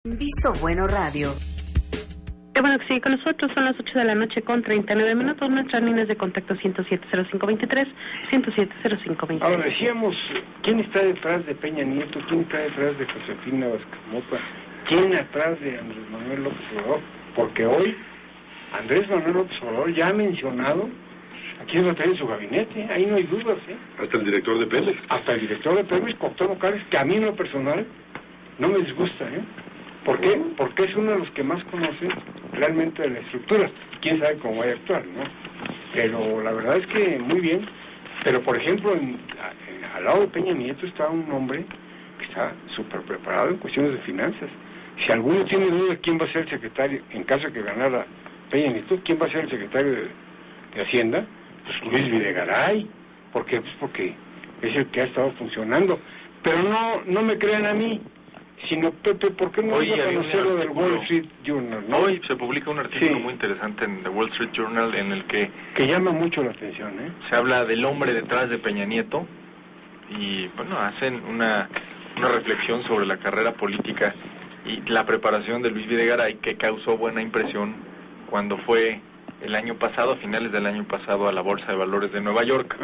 Visto Bueno Radio. Qué bueno que sigue con nosotros, son las 8 de la noche con 39 minutos, nuestras líneas de contacto 107-0523, 107-0523. Ahora decíamos, ¿quién está detrás de Peña Nieto? ¿Quién está detrás de Josefina Vázquez Mota? ¿Quién atrás de Andrés Manuel López Obrador? Porque hoy Andrés Manuel López Obrador ya ha mencionado a quién va a traer en su gabinete, ahí no hay dudas, ¿eh? Hasta el director de Pemex. Hasta el director de Pemex, Cuauhtémoc Cárdenas, que a mí en lo personal no me disgusta, ¿eh? ¿Por qué? Porque es uno de los que más conoce realmente de la estructura. Quién sabe cómo va a actuar, ¿no? Pero la verdad es que muy bien. Pero, por ejemplo, al lado de Peña Nieto está un hombre que está súper preparado en cuestiones de finanzas. Si alguno tiene duda de quién va a ser el secretario, en caso de que ganara Peña Nieto, quién va a ser el secretario de Hacienda, pues Luis Videgaray. ¿Por qué? Pues porque es el que ha estado funcionando. Pero no me crean a mí, sino Pepe, ¿por qué no vas a conocer lo del Wall Street Journal, ¿no? Hoy se publica un artículo muy interesante en The Wall Street Journal en el que llama mucho la atención, ¿eh? Se habla del hombre detrás de Peña Nieto y, bueno, hacen una reflexión sobre la carrera política y la preparación de Luis Videgaray, que causó buena impresión cuando fue el año pasado, a finales del año pasado, a la Bolsa de Valores de Nueva York.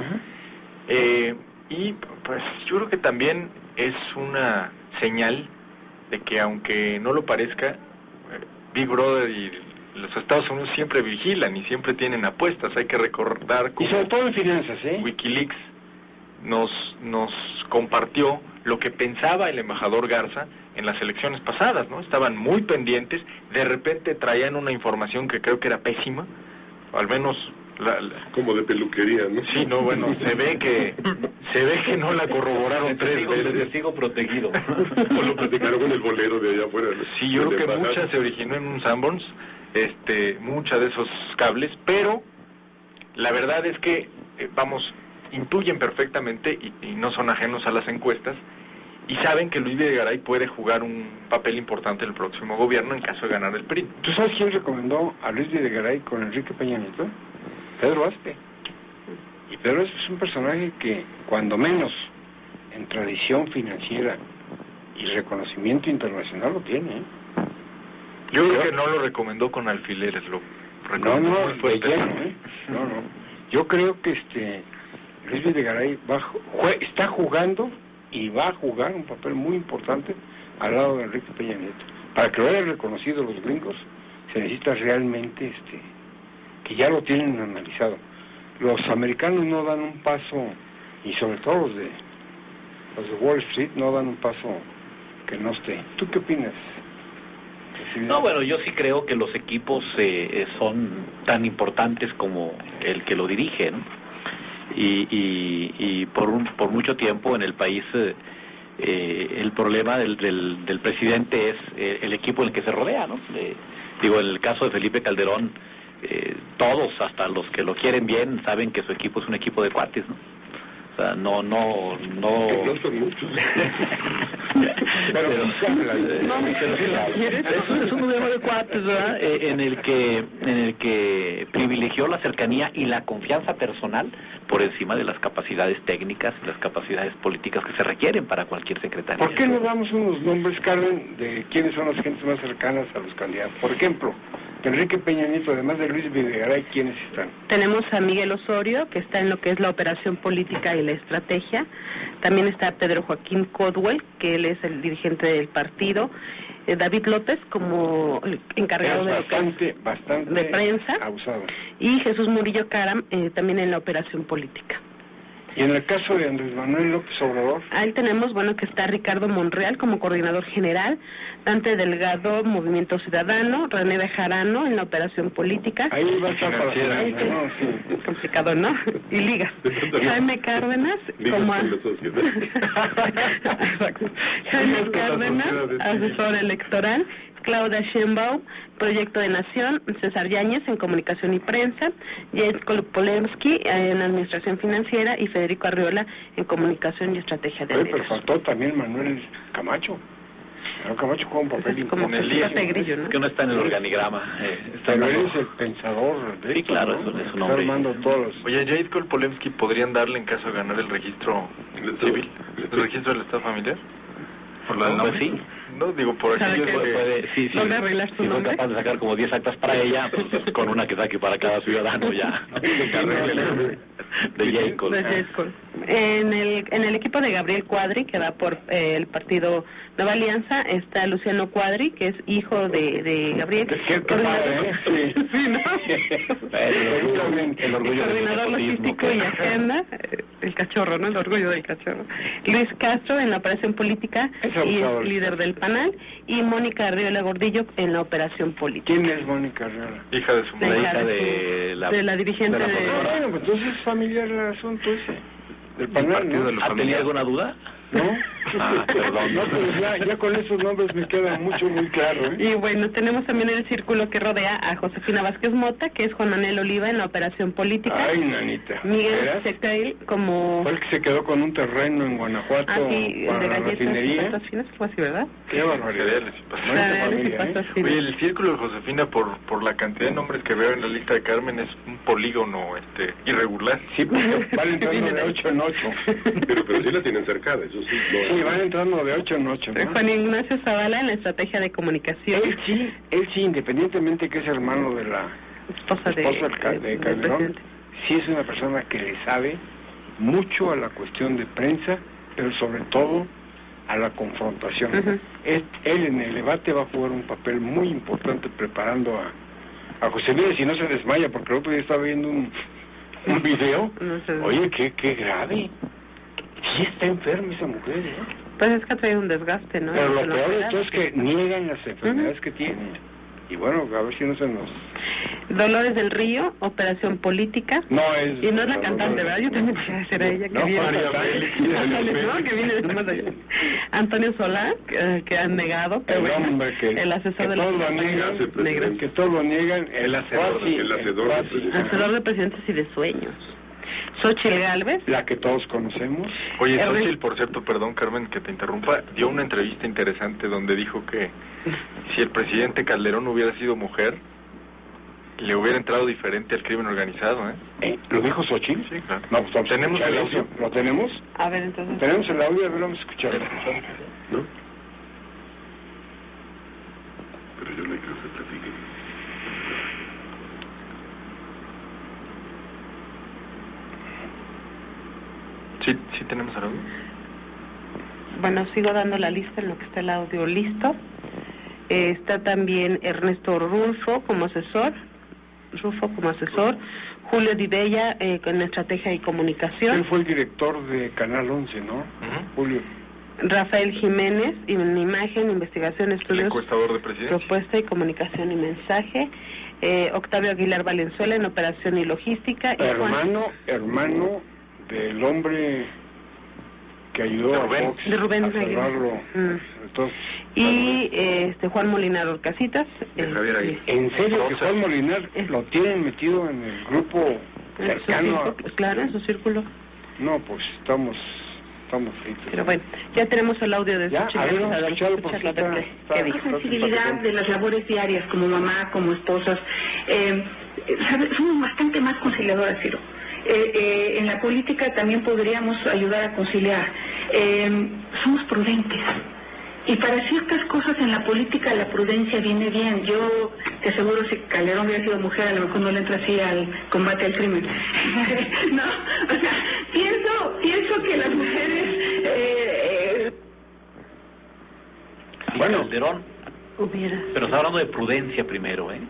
Y pues yo creo que también es una señal de que, aunque no lo parezca, Big Brother y los Estados Unidos siempre vigilan y siempre tienen apuestas. Hay que recordar cómo, y sobre todo en finanzas, Wikileaks nos compartió lo que pensaba el embajador Garza en las elecciones pasadas, ¿no? Estaban muy pendientes, de repente traían una información que creo que era pésima, o al menos como de peluquería, ¿no? Sí, no, bueno, se ve que no la corroboraron tres veces. Testigo protegido. O lo platicaron con el bolero de allá afuera. Sí, yo creo que mucha se originó en un Sanborns, mucha de esos cables, pero la verdad es que, intuyen perfectamente y no son ajenos a las encuestas, y saben que Luis Videgaray puede jugar un papel importante en el próximo gobierno en caso de ganar el PRI. ¿Tú sabes quién recomendó a Luis Videgaray con Enrique Peña Nieto? Pedro Aspe. Y Pedro Aspe es un personaje que, cuando menos, en tradición financiera y reconocimiento internacional lo tiene, ¿eh? Yo creo que no lo recomendó con alfileres, lo recomendó muy fuerte. De lleno, ¿eh? No. Yo creo que Luis Videgaray está jugando y va a jugar un papel muy importante al lado de Enrique Peña Nieto. Para que lo hayan reconocido los gringos, se necesita realmente que ya lo tienen analizado. Los americanos no dan un paso, y sobre todo los de Wall Street no dan un paso que no esté. ¿Tú qué opinas? No, bueno, yo sí creo que los equipos son tan importantes como el que lo dirige, ¿no? Y por mucho tiempo en el país el problema del presidente es el equipo en el que se rodea, ¿no? En el caso de Felipe Calderón, todos, hasta los que lo quieren bien, saben que su equipo es un equipo de cuates, ¿no? O sea, no. No son muchos. Es un gobierno de cuates, ¿verdad? En el que privilegió la cercanía y la confianza personal por encima de las capacidades técnicas y las capacidades políticas que se requieren para cualquier secretaría. ¿Por qué no damos unos nombres, Carmen, de quiénes son las gentes más cercanas a los candidatos? Por ejemplo, Enrique Peña Nieto, además de Luis Videgaray, ¿quiénes están? Tenemos a Miguel Osorio, que está en lo que es la operación política y la estrategia. También está Pedro Joaquín Codwell, que él es el dirigente del partido. David López, como encargado de prensa. Abusado. Y Jesús Murillo Caram, también en la operación política. Y en el caso de Andrés Manuel López Obrador, ahí tenemos, que está Ricardo Monreal como coordinador general, Dante Delgado, Movimiento Ciudadano, René Bejarano en la operación política. Ahí va a estar para sí. Complicado, ¿no? Y ligas. Jaime Cárdenas, como Jaime Cárdenas, asesor electoral. Claudia Sheinbaum, Proyecto de Nación, César Yáñez en Comunicación y Prensa, Jade Polemski en Administración Financiera y Federico Arriola en Comunicación y Estrategia de Medios. Pero faltó también Manuel Camacho. Manuel Camacho juega un papel importante. Grillo, ¿no? Que no está en el organigrama. Pero él es el pensador de sí, claro, ¿no? Es un hombre. Oye, Jade Polemski podrían darle en caso de ganar el registro civil, el registro del Estado familiar. ¿Por la del Pues nombre? sí. No, digo, por ¿Sabe aquello qué? Sí, ¿Dónde arreglas tu si fue nombre? capaz de sacar como 10 actas para ella, pues con una que saque para cada ciudadano ya. De Jacob. De Jacob. En el equipo de Gabriel Cuadri, que va por el partido Nueva Alianza, está Luciano Cuadri, que es hijo de Gabriel. Qué padre, ¿eh? Sí. Sí, ¿no? El orgullo Coordinador del logístico y agenda, el cachorro, ¿no? El orgullo del cachorro. Luis Castro en la operación política y es líder del PANAL, y Mónica Arriola Gordillo en la operación política. ¿Quién es Mónica Arriola? Hija de su La madre. hija de la dirigente de la de... Bueno, pues entonces es familiar el asunto ese. Del Partido panal, de ¿no? los ¿Ha tenido alguna duda? ¿No? Perdón. No, pero ya con esos nombres me queda muy claro, ¿eh? Y bueno, tenemos también el círculo que rodea a Josefina Vázquez Mota, que es Juan Manuel Oliva en la operación política. Ay, nanita. Miguel ¿Verás? Secail como... Fue el que se quedó con un terreno en Guanajuato Así, para de la galletas y refinería. pastas finas, fue así, ¿verdad? Qué barbaridad. Cereales y pastas. Bonita Cereales y familia, pastas ¿eh? finas. Oye, el círculo de Josefina, por la cantidad de nombres que veo en la lista de Carmen, es un polígono irregular. Sí, porque van entrando de 8 en 8. Pero sí la tienen cercada, eso sí. Sí, van entrando de 8 en 8, ¿no? Juan Ignacio Zavala en la estrategia de comunicación. Él sí, independientemente que es hermano de la Esposa de Calderón, presidente. sí es una persona que le sabe mucho a la cuestión de prensa, pero sobre todo a la confrontación. Ujú. Él en el debate va a jugar un papel muy importante preparando a José Luis, si no se desmaya, porque el otro día estaba viendo un video. No sé. Oye, qué grave. Sí está enferma esa mujer, ¿eh? Pues es que trae un desgaste, ¿no? Pero lo Se lo peor de operaron. todo es que niegan las enfermedades que tienen. Y bueno, a ver si no se nos... Dolores del Río, operación política. No es... Y no es la cantante, ¿verdad? Yo también quería decir a ella que No, viene María Ángeles, ¿no? Que viene de más allá. Antonio Solá, que han negado, pero El bueno, hombre que el asesor de todos lo campaña niegan, negra. que todos lo niegan, El hacedor, cuasi, el hacedor de cuasi, presidentes. Hacedor de presidentes y de sueños. Xochitl Gálvez. la que todos conocemos. Oye, Erwin. Xochitl, por cierto, perdón, Carmen, que te interrumpa, dio una entrevista interesante donde dijo que si el presidente Calderón hubiera sido mujer, le hubiera entrado diferente al crimen organizado, ¿eh? ¿Lo dijo Xochitl? Sí, claro. No, pues vamos a ¿Tenemos escuchar el eso. audio? ¿Lo tenemos? A ver, entonces. Tenemos el audio, a ver, vamos a escucharlo. ¿No? Pero yo le quiero que se platique. Sí tenemos el audio. Bueno, sigo dando la lista en lo que está el audio listo. Está también Ernesto Rufo como asesor. Julio Di Bella con estrategia y comunicación. Él fue el director de Canal 11, ¿no? Ujú. Julio. Rafael Jiménez en imagen, investigación, El estudios, encuestador de presidencia. propuesta y comunicación y mensaje. Octavio Aguilar Valenzuela en operación y logística. Y Hermano del hombre que ayudó a Rubén. Fox De Rubén a Aguilar. salvarlo. Mm. Entonces, Y Juan Molinar Orcasitas. De Javier Aguirre. ¿en serio que Rosa. Juan Molinar lo tienen metido en el grupo En su cercano a... círculo, claro, en su círculo. No, pues estamos fritos. Pero bueno, ya tenemos el audio de Ya, su a ver, vamos a escucharlo porque escucharlo, a ver está- qué dijo. está- Sensibilidad de las labores diarias como mamá, como esposas. Somos bastante más conciliadoras, Ciro. En la política también podríamos ayudar a conciliar. Somos prudentes. Y para ciertas cosas en la política la prudencia viene bien. Yo te aseguro, si Calderón hubiera sido mujer, a lo mejor no le entra así al combate al crimen. No, o sea, pienso que las mujeres... Sí, Bueno. Calderón, pero está hablando de prudencia primero, ¿eh?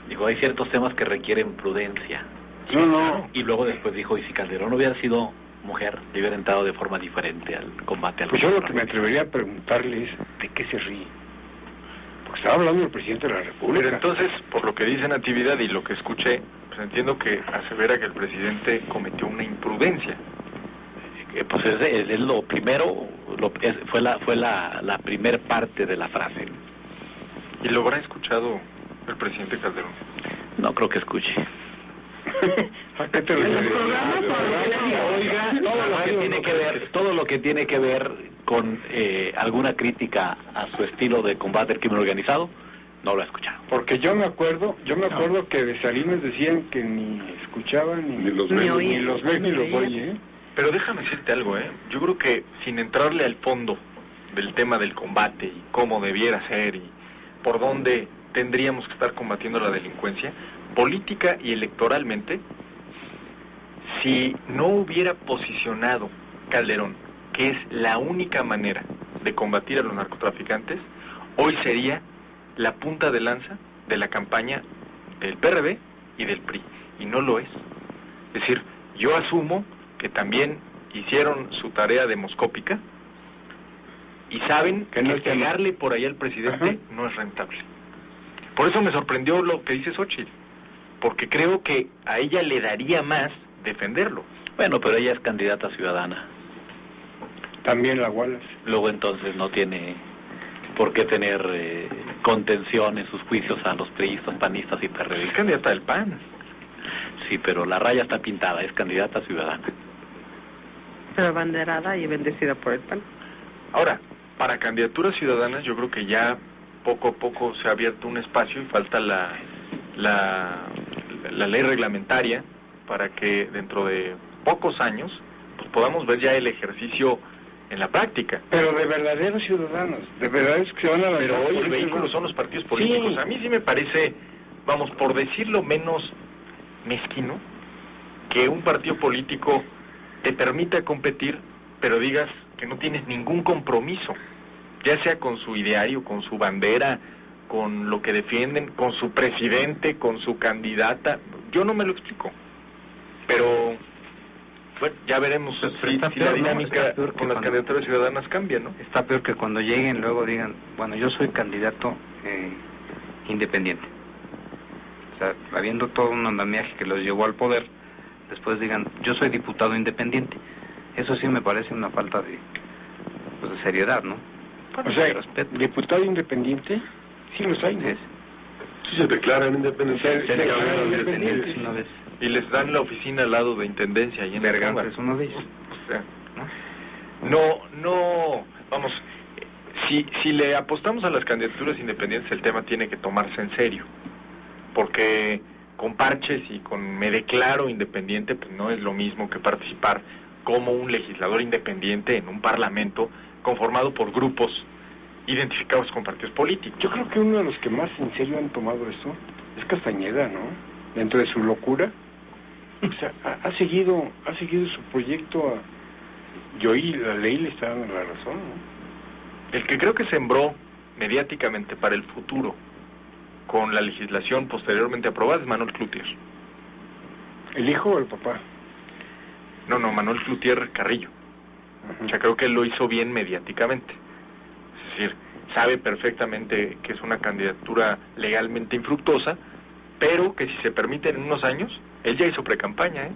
Digo, hay ciertos temas que requieren prudencia. No. Y luego después dijo, y si Calderón hubiera sido mujer, le hubiera entrado de forma diferente al combate al Pues yo lo que crimen me organizado. atrevería a preguntarle es, ¿de qué se ríe? Porque estaba hablando del presidente de la República. Pero entonces, por lo que dice Natividad y lo que escuché, pues entiendo que asevera que el presidente cometió una imprudencia. Pues es lo primero, fue la primer parte de la frase. ¿Y lo habrá escuchado el presidente Calderón? No creo que escuche. ¿A qué te En los refieres? programas, Oiga, todo lo que tiene que ver con alguna crítica a su estilo de combate al crimen organizado, no lo ha escuchado. Porque yo me acuerdo que de Salinas decían que ni escuchaban Ni los Ni ven. oía. ni los ve ni los oye, ¿eh? Pero déjame decirte algo, ¿eh? Yo creo que sin entrarle al fondo del tema del combate y cómo debiera ser y por dónde tendríamos que estar combatiendo la delincuencia, política y electoralmente, si no hubiera posicionado Calderón, que es la única manera de combatir a los narcotraficantes, hoy sería la punta de lanza de la campaña del PRD y del PRI, y no lo es. Es decir, yo asumo que también hicieron su tarea demoscópica y saben que pegarle por ahí al presidente no es rentable. Por eso me sorprendió lo que dice Xóchitl, porque creo que a ella le daría más defenderlo. Bueno, pero ella es candidata ciudadana. También la Wallace. Luego entonces no tiene por qué tener contención en sus juicios a los priistas, panistas y Es perredistas. candidata del PAN. Sí, pero la raya está pintada, es candidata ciudadana. Pero abanderada y bendecida por el PAN. Ahora, para candidaturas ciudadanas yo creo que ya poco a poco se ha abierto un espacio y falta la ley reglamentaria para que dentro de pocos años pues podamos ver ya el ejercicio en la práctica. Pero de verdaderos ciudadanos, de verdaderos que van a la... Pero hoy el vehículo son los partidos políticos. Sí. A mí sí me parece, vamos, por decirlo menos mezquino, que un partido político te permita competir, pero digas que no tienes ningún compromiso, ya sea con su ideario, con su bandera, con lo que defienden, con su presidente, con su candidata. Yo no me lo explico. Pero, bueno, ya veremos si la dinámica con las candidaturas ciudadanas cambia, ¿no? Está peor que cuando lleguen luego digan, bueno, yo soy candidato independiente. O sea, habiendo todo un andamiaje que los llevó al poder, después digan, yo soy diputado independiente. Eso sí me parece una falta de seriedad, ¿no? O sea, diputado independiente, sí los hay, ¿no? Sí, se declaran independientes. Se declaran independientes una vez. Y les dan la oficina al lado de Intendencia ahí en Berganza el es uno de ellos. O sea, no, vamos, si le apostamos a las candidaturas independientes, el tema tiene que tomarse en serio, porque con parches y con me declaro independiente, pues no es lo mismo que participar como un legislador independiente en un parlamento conformado por grupos identificados con partidos políticos. Yo creo que uno de los que más en serio han tomado esto es Castañeda, ¿no? Dentro de su locura, o sea, ha seguido su proyecto. Yo oí la ley le está dando la razón, ¿no? El que creo que sembró mediáticamente para el futuro con la legislación posteriormente aprobada es Manuel Cloutier. ¿El hijo o el papá? No, Manuel Cloutier Carrillo. O sea, creo que él lo hizo bien mediáticamente. Es decir, sabe perfectamente que es una candidatura legalmente infructuosa, pero que si se permite en unos años, él ya hizo precampaña, ¿eh?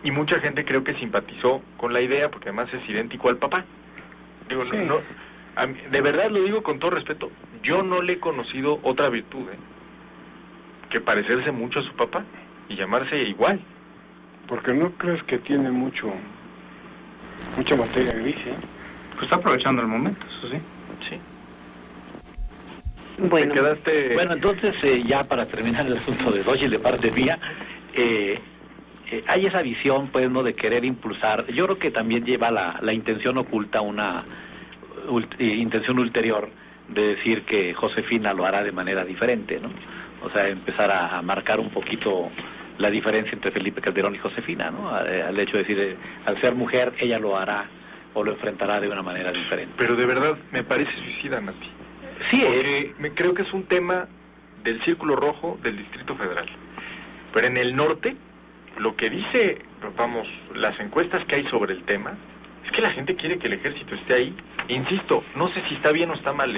Y mucha gente creo que simpatizó con la idea, porque además es idéntico al papá. Digo, sí. De verdad lo digo con todo respeto, yo no le he conocido otra virtud, que parecerse mucho a su papá y llamarse igual. Porque no crees que tiene mucha materia gris, ¿eh? Pues está aprovechando el momento, eso sí. Sí. Bueno, Te quedaste... Bueno, entonces ya para terminar el asunto de Xochitl de parte mía, hay esa visión, pues, ¿no?, de querer impulsar. Yo creo que también lleva la intención oculta, una intención ulterior de decir que Josefina lo hará de manera diferente, ¿no? O sea, empezar a marcar un poquito la diferencia entre Felipe Calderón y Josefina, ¿no? Al hecho de decir, al ser mujer, ella lo hará o lo enfrentará de una manera diferente. Pero de verdad me parece suicida, Nati. Sí, Porque creo que es un tema del Círculo Rojo del Distrito Federal. Pero en el norte, lo que dice, vamos, las encuestas que hay sobre el tema, es que la gente quiere que el ejército esté ahí. Insisto, no sé si está bien o está mal.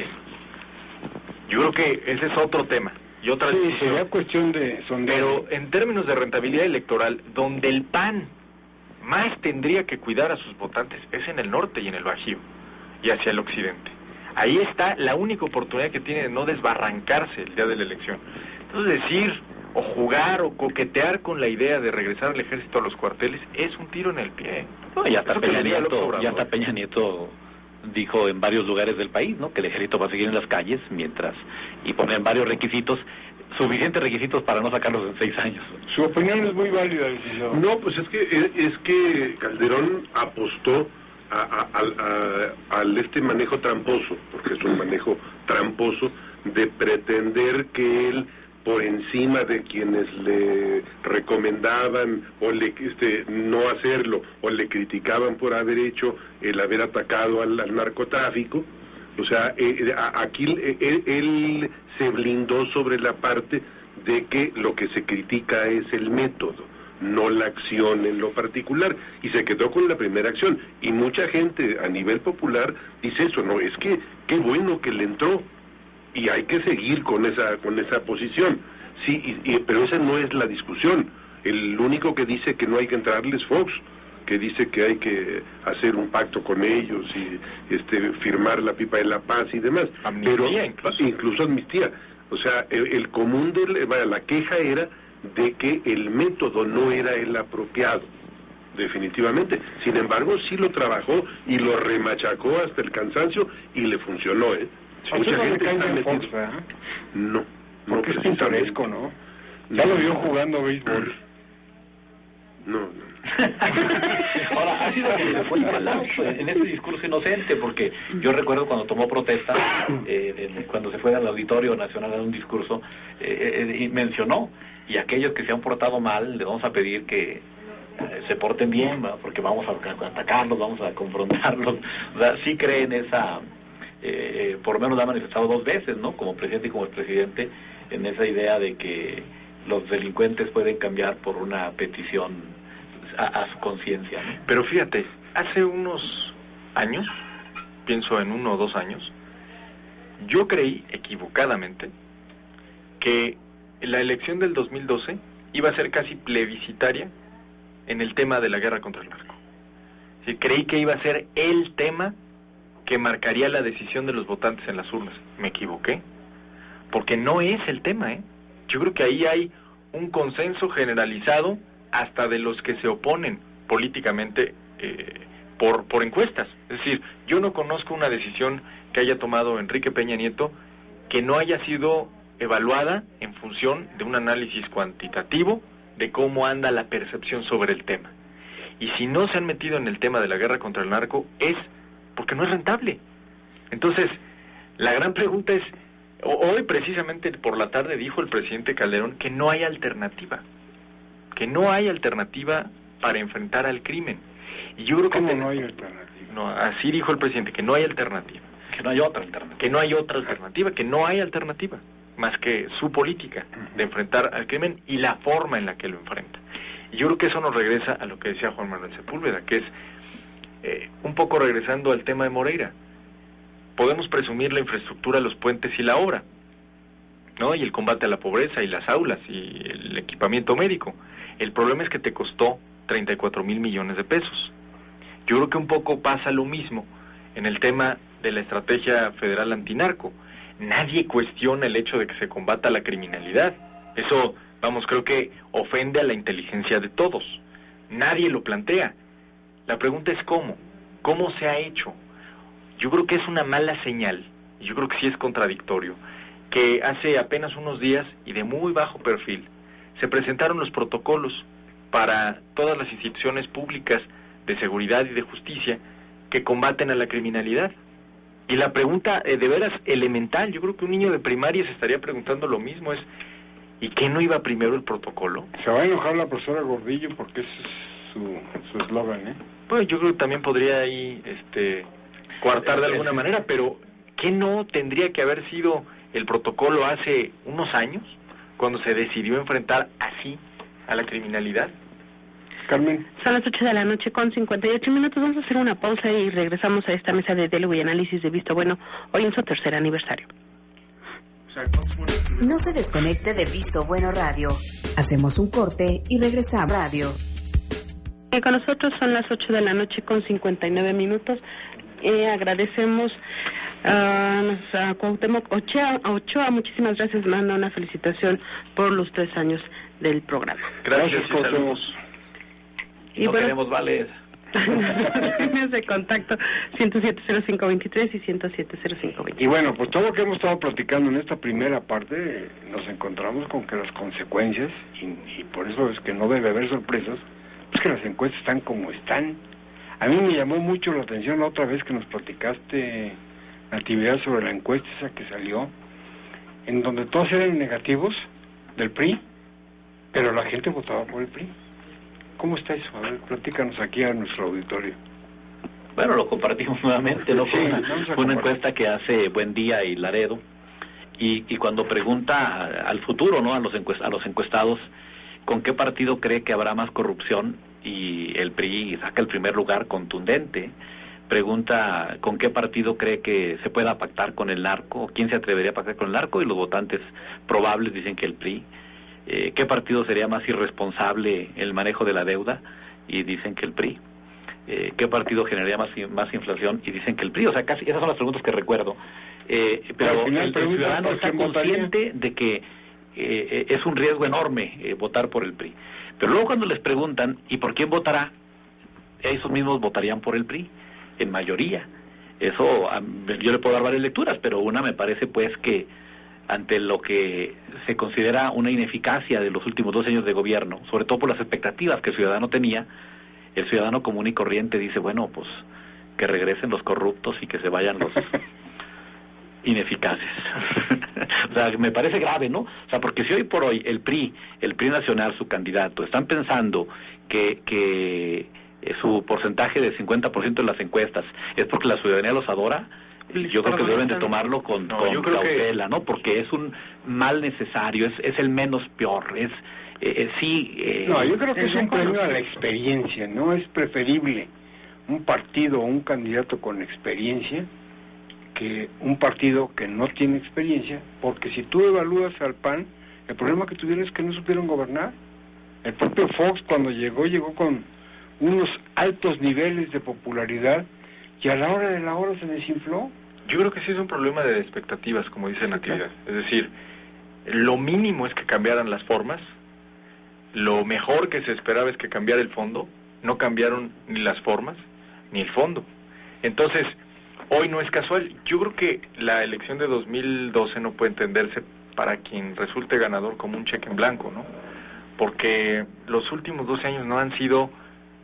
Yo creo que ese es otro tema y otra Sí, discusión. sería cuestión de sondeo. Pero en términos de rentabilidad electoral, donde el PAN más tendría que cuidar a sus votantes es en el norte y en el Bajío y hacia el occidente. Ahí está la única oportunidad que tiene de no desbarrancarse el día de la elección. Entonces decir o jugar o coquetear con la idea de regresar al ejército a los cuarteles es un tiro en el pie. no, ya está Eso que Peña lo diga López Nieto, Obrador. ya está Peña Nieto dijo en varios lugares del país, ¿no?, que el ejército va a seguir en las calles y poner varios requisitos, suficientes requisitos para no sacarlos en 6 años. Su opinión es muy válida, licenciado. No, pues es que Calderón apostó al este manejo tramposo, porque es un manejo tramposo, de pretender que él, por encima de quienes le recomendaban o le no hacerlo, o le criticaban por haber hecho el haber atacado al narcotráfico, o sea, aquí él se blindó sobre la parte de que lo que se critica es el método, no la acción en lo particular, y se quedó con la primera acción, y mucha gente a nivel popular dice eso, no, es que qué bueno que le entró, y hay que seguir con esa posición, sí, pero esa no es la discusión. El único que dice que no hay que entrarle es Fox, que dice que hay que hacer un pacto con ellos y firmar la pipa de la paz y demás, amnistía, pero incluso amnistía. O sea, el común la queja era de que el método no era el apropiado, definitivamente. Sin embargo, sí lo trabajó y lo remachacó hasta el cansancio y le funcionó, ¿eh? Mucha gente está metida. No, porque es pintoresco, ¿no? Ya lo vio jugando béisbol. No. Ahora, ha sido que le fue en este discurso inocente, porque yo recuerdo cuando tomó protesta, cuando se fue al Auditorio Nacional a dar un discurso, y mencionó, y aquellos que se han portado mal, le vamos a pedir que se porten bien, ¿no? Porque vamos a atacarlos, vamos a confrontarlos. O sea, sí cree en esa, por lo menos lo ha manifestado 2 veces, ¿no? Como presidente y como expresidente, en esa idea de que los delincuentes pueden cambiar por una petición a su conciencia, ¿no? Pero fíjate, hace unos años, pienso en 1 o 2 años, yo creí equivocadamente que la elección del 2012 iba a ser casi plebiscitaria en el tema de la guerra contra el narco. Sí, creí que iba a ser el tema que marcaría la decisión de los votantes en las urnas. Me equivoqué, porque no es el tema, ¿eh? Yo creo que ahí hay un consenso generalizado hasta de los que se oponen políticamente por encuestas. Es decir, yo no conozco una decisión que haya tomado Enrique Peña Nieto que no haya sido evaluada en función de un análisis cuantitativo de cómo anda la percepción sobre el tema. Y si no se han metido en el tema de la guerra contra el narco es porque no es rentable. Entonces, la gran pregunta es, hoy precisamente por la tarde dijo el presidente Calderón que no hay alternativa, para enfrentar al crimen. Y yo creo que ¿cómo no hay alternativa? No, así dijo el presidente, que no hay alternativa. Que no hay otra alternativa. Que no hay otra alternativa, que no hay alternativa, más que su política de enfrentar al crimen y la forma en la que lo enfrenta. Y yo creo que eso nos regresa a lo que decía Juan Manuel Sepúlveda, que es un poco regresando al tema de Moreira. Podemos presumir la infraestructura, los puentes y la obra, ¿no? Y el combate a la pobreza y las aulas y el equipamiento médico. El problema es que te costó 34,000 millones de pesos. Yo creo que un poco pasa lo mismo en el tema de la estrategia federal antinarco. Nadie cuestiona el hecho de que se combata la criminalidad. Eso, creo que ofende a la inteligencia de todos. Nadie lo plantea. La pregunta es ¿cómo? ¿Cómo se ha hecho? Yo creo que es una mala señal, y yo creo que sí es contradictorio, que hace apenas unos días, y de muy bajo perfil, se presentaron los protocolos para todas las instituciones públicas de seguridad y de justicia que combaten a la criminalidad. Y la pregunta de veras elemental, yo creo que un niño de primaria se estaría preguntando lo mismo, es ¿y qué no iba primero el protocolo? Se va a enojar la profesora Gordillo porque ese es su eslogan, ¿eh? Pues yo creo que también podría ahí coartar de alguna manera, pero ¿qué no tendría que haber sido el protocolo hace unos años, cuando se decidió enfrentar así a la criminalidad? Carmen. Son las 8 de la noche con 58 minutos. Vamos a hacer una pausa y regresamos a esta mesa de diálogo y análisis de Visto Bueno, hoy en su 3er aniversario. No se desconecte de Visto Bueno Radio. Hacemos un corte y regresamos a radio. Con nosotros son las 8 de la noche con 59 minutos. Agradecemos a Cuauhtémoc Ochoa. Muchísimas gracias, manda una felicitación por los 3 años del programa. Gracias y saludos. Y no queremos vales. Líneas de contacto 107-0523 y 107-0523. Y bueno, pues todo lo que hemos estado platicando en esta primera parte, nos encontramos con que las consecuencias, y por eso es que no debe haber sorpresas, es que las encuestas están como están. A mí me llamó mucho la atención la otra vez que nos platicaste, Natividad, sobre la encuesta esa que salió, en donde todos eran negativos del PRI, pero la gente votaba por el PRI. ¿Cómo está eso? A ver, platícanos aquí a nuestro auditorio. Bueno, lo compartimos nuevamente, ¿no? Sí, Fue una encuesta que hace Buendía y Laredo, y cuando pregunta al futuro, ¿no? A los encuestados, ¿con qué partido cree que habrá más corrupción? Y el PRI saca el primer lugar contundente. Pregunta con qué partido cree que se pueda pactar con el narco, quién se atrevería a pactar con el narco, y los votantes probables dicen que el PRI. ¿Qué partido sería más irresponsable en el manejo de la deuda? Y dicen que el PRI. ¿Qué partido generaría más inflación? Y dicen que el PRI. O sea, casi esas son las preguntas que recuerdo. Pero el ciudadano está consciente de que es un riesgo enorme votar por el PRI. Pero luego cuando les preguntan, ¿y por quién votará? Esos mismos votarían por el PRI, en mayoría. Eso, yo le puedo dar varias lecturas, pero una me parece pues que ante lo que se considera una ineficacia de los últimos 2 años de gobierno, sobre todo por las expectativas que el ciudadano tenía, el ciudadano común y corriente dice, bueno, pues que regresen los corruptos y que se vayan los ineficaces. O sea, me parece grave, ¿no? O sea, porque si hoy por hoy el PRI nacional, su candidato, están pensando que su porcentaje de 50% en las encuestas es porque la ciudadanía los adora, yo creo que deben de tomarlo con cautela, ¿no? Porque es un mal necesario, es el menos peor, No, yo creo que es un premio a la experiencia, ¿no? Es preferible un partido o un candidato con experiencia que un partido que no tiene experiencia, porque si tú evalúas al PAN, el problema que tuvieron es que no supieron gobernar. El propio Fox cuando llegó con unos altos niveles de popularidad y a la hora de la hora se desinfló. Yo creo que sí es un problema de expectativas, como dice Natividad. Es decir, lo mínimo es que cambiaran las formas, lo mejor que se esperaba es que cambiara el fondo, no cambiaron ni las formas ni el fondo. Entonces, hoy no es casual. Yo creo que la elección de 2012 no puede entenderse para quien resulte ganador como un cheque en blanco, ¿no? Porque los últimos 12 años no han sido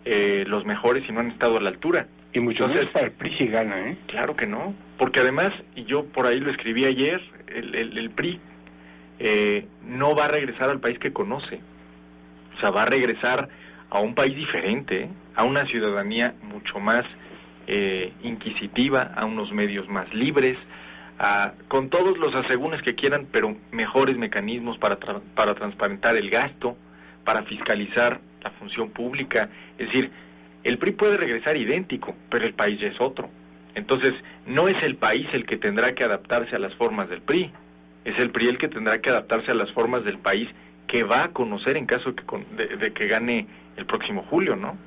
los mejores y no han estado a la altura. Y mucho menos para el PRI si gana, ¿eh? Claro que no, porque además, y yo por ahí lo escribí ayer, el PRI no va a regresar al país que conoce. O sea, va a regresar a un país diferente, a una ciudadanía mucho más inquisitiva, a unos medios más libres, con todos los asegúnes que quieran, pero mejores mecanismos para transparentar el gasto, para fiscalizar la función pública. Es decir, el PRI puede regresar idéntico, pero el país ya es otro. Entonces, no es el país el que tendrá que adaptarse a las formas del PRI, es el PRI el que tendrá que adaptarse a las formas del país que va a conocer en caso de que gane el próximo julio, ¿no?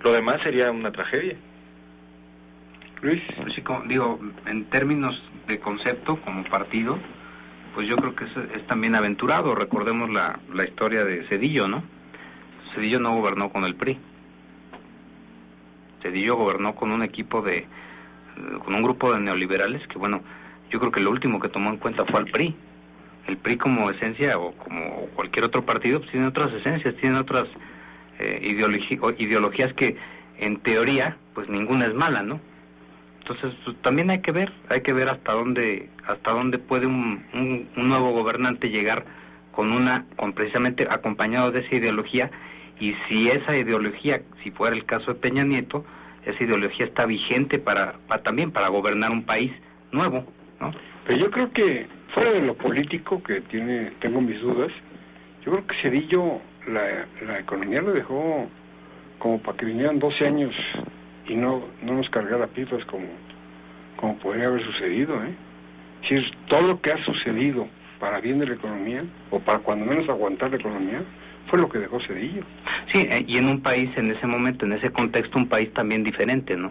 Lo demás sería una tragedia. Luis, sí, digo, en términos de concepto como partido, pues yo creo que es también aventurado. Recordemos la historia de Zedillo, ¿no? Zedillo no gobernó con el PRI. Zedillo gobernó con un equipo con un grupo de neoliberales que, bueno, yo creo que lo último que tomó en cuenta fue al PRI. El PRI como esencia, o como cualquier otro partido, pues tiene otras esencias, tiene otras ideologías que, en teoría, pues ninguna es mala, ¿no? Entonces, pues, también hay que ver hasta dónde puede un nuevo gobernante llegar con precisamente acompañado de esa ideología, y si esa ideología, si fuera el caso de Peña Nieto, esa ideología está vigente también para gobernar un país nuevo, ¿no? Pero yo creo que, fuera de lo político, que tengo mis dudas, yo creo que Zedillo la economía lo dejó como para que vinieran 12 años y no nos cargara pipas como podría haber sucedido, ¿eh? Si es todo lo que ha sucedido para bien de la economía, o para cuando menos aguantar la economía, fue lo que dejó Zedillo. Sí, y en un país, en ese momento, en ese contexto, un país también diferente, ¿no?